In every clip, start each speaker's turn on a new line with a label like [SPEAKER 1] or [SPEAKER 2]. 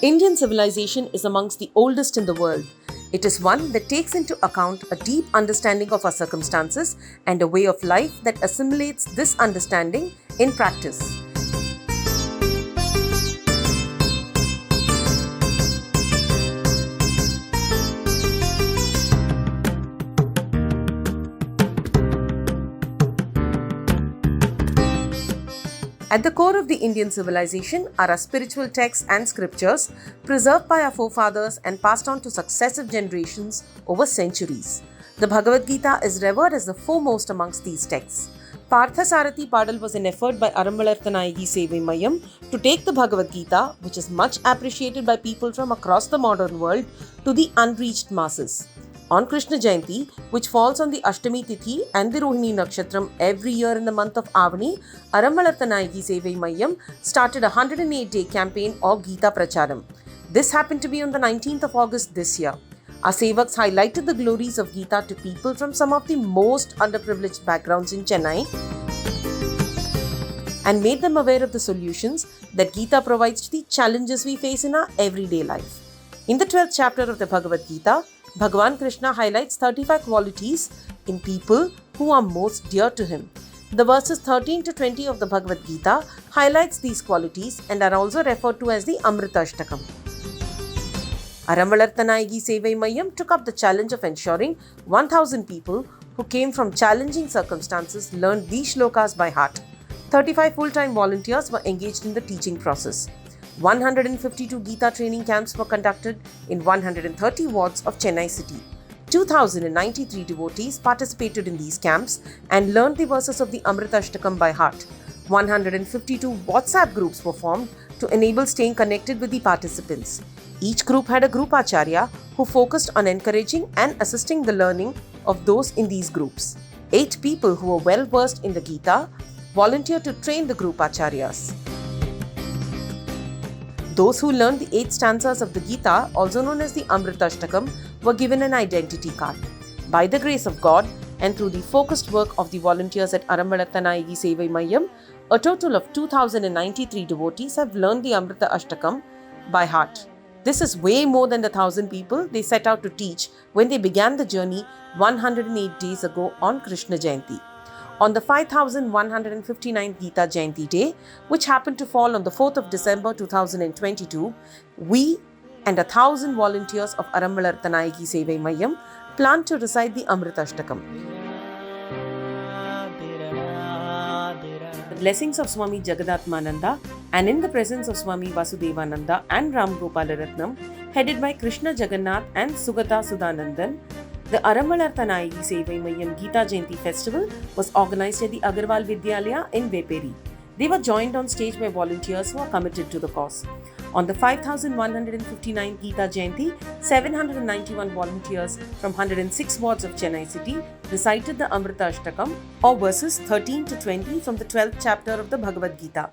[SPEAKER 1] Indian civilization is amongst the oldest in the world. It is one that takes into account a deep understanding of our circumstances and a way of life that assimilates this understanding in practice. At the core of the Indian civilization are our spiritual texts and scriptures preserved by our forefathers and passed on to successive generations over centuries. The Bhagavad Gita is revered as the foremost amongst these texts. Parthasarathi Padal was an effort by Arambalarthanayagi Sevai Mayam to take the Bhagavad Gita, which is much appreciated by people from across the modern world, to the unreached masses. On Krishna Jayanti, which falls on the Ashtami Tithi and the Rohini Nakshatram every year in the month of Avani, Arambalarthanayagi Sevai Mayam started a 108-day campaign of Gita Pracharam. This happened to be on the 19th of August this year. Our Sevaks highlighted the glories of Gita to people from some of the most underprivileged backgrounds in Chennai and made them aware of the solutions that Gita provides to the challenges we face in our everyday life. In the 12th chapter of the Bhagavad Gita, Bhagavan Krishna highlights 35 qualities in people who are most dear to him. The verses 13 to 20 of the Bhagavad Gita highlights these qualities and are also referred to as the Amrita Ashtakam. Arambalarthanayagi Sevai Mayam took up the challenge of ensuring 1,000 people who came from challenging circumstances learned these shlokas by heart. 35 full-time volunteers were engaged in the teaching process. 152 Gita training camps were conducted in 130 wards of Chennai city. 2,093 devotees participated in these camps and learned the verses of the Amrita Ashtakam by heart. 152 WhatsApp groups were formed to enable staying connected with the participants. Each group had a group acharya who focused on encouraging and assisting the learning of those in these groups. 8 people who were well versed in the Gita volunteered to train the group acharyas. Those who learned the 8 stanzas of the Gita, also known as the Amrita Ashtakam, were given an identity card. By the grace of God and through the focused work of the volunteers at Arambalarthanayagi Sevai Mayam, a total of 2,093 devotees have learned the Amrita Ashtakam by heart. This is way more than the 1,000 people they set out to teach when they began the journey 108 days ago on Krishna Jayanti. On the 5,159th Gita Jayanti Day, which happened to fall on the 4th of December 2022, we and 1,000 volunteers of Arambalarthanayagi Sevai Mayam plan to recite the Amrita Ashtakam. The blessings of Swami Jagadatmananda and in the presence of Swami Vasudevananda and Ram Gopalaratnam, headed by Krishna Jagannath and Sugata Sudanandan, the Arambalarthanayagi Sevai Mayam Gita Jayanti Festival was organized at the Agarwal Vidyalaya in Veperi. They were joined on stage by volunteers who are committed to the cause. On the 5,159th Gita Jayanti, 791 volunteers from 106 wards of Chennai city recited the Amrita Ashtakam or verses 13 to 20 from the 12th chapter of the Bhagavad Gita.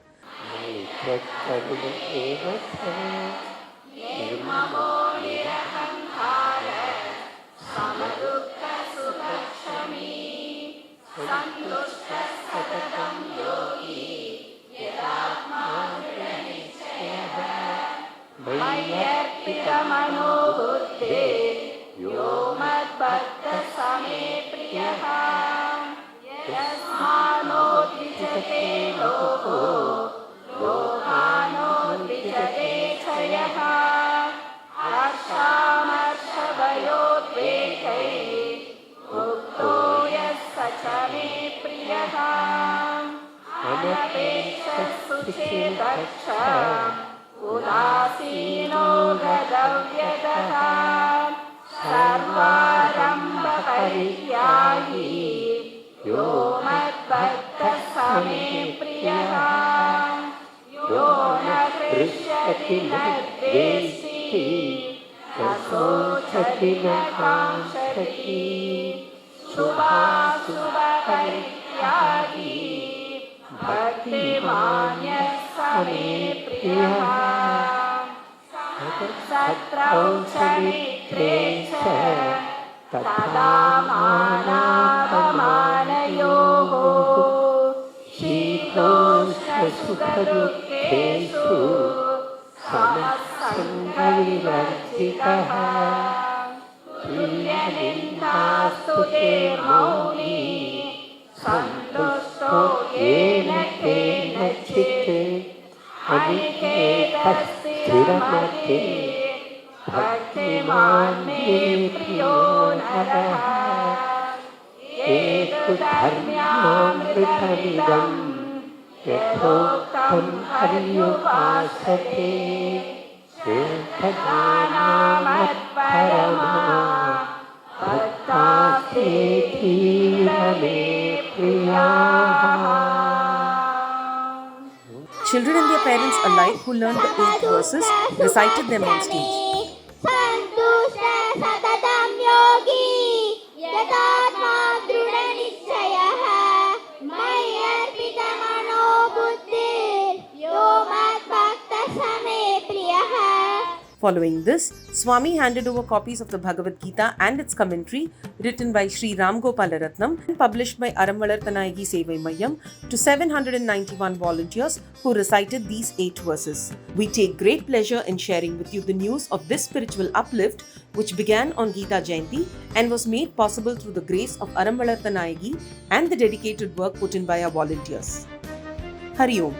[SPEAKER 2] उदासीनो गदव्यतः सर्वारम्भपरित्यागी यो मद्भक्तः स मे प्रियः यो न हृष्यति न द्वेष्टि न शोचति न काङ्क्षति शुभाशुभपरित्यागी भक्तिमान्यः स मे प्रियः शत्रौ च मित्रे च तथा मानापमानयोः शीतोष्णसुखदुःखेषु समः सङ्गविवर्जितः तुल्यनिन्दास्तु ते मौनी सन्तुष्टो येन केनचित् अनिकेतस्थिरमते भक्तिमान् मे प्रियो नरः एतु धर्म्यामृतमिदम् यथोक्तं पर्युपासते श्रेष्ठदानामत्परमा भक्तास्तेऽतीव मे प्रियाः.
[SPEAKER 1] Children and their parents alike who learned the 8 verses recited them on stage.
[SPEAKER 3] सन्तुष्ट सततं योगी यतात्मा दृढनिश्चयः मयि अर्पितमनो बुद्धिर्यो मद्भक्तः स मे प्रियः.
[SPEAKER 1] Following this, Swami handed over copies of the Bhagavad Gita and its commentary written by Sri Ram Gopalaratnam and published by Aramvalarthanayagi Sevai Mayyam to 791 volunteers who recited these 8 verses. We take great pleasure in sharing with you the news of this spiritual uplift which began on Gita Jayanti and was made possible through the grace of Aramvalarthanayagi and the dedicated work put in by our volunteers. Hari Om.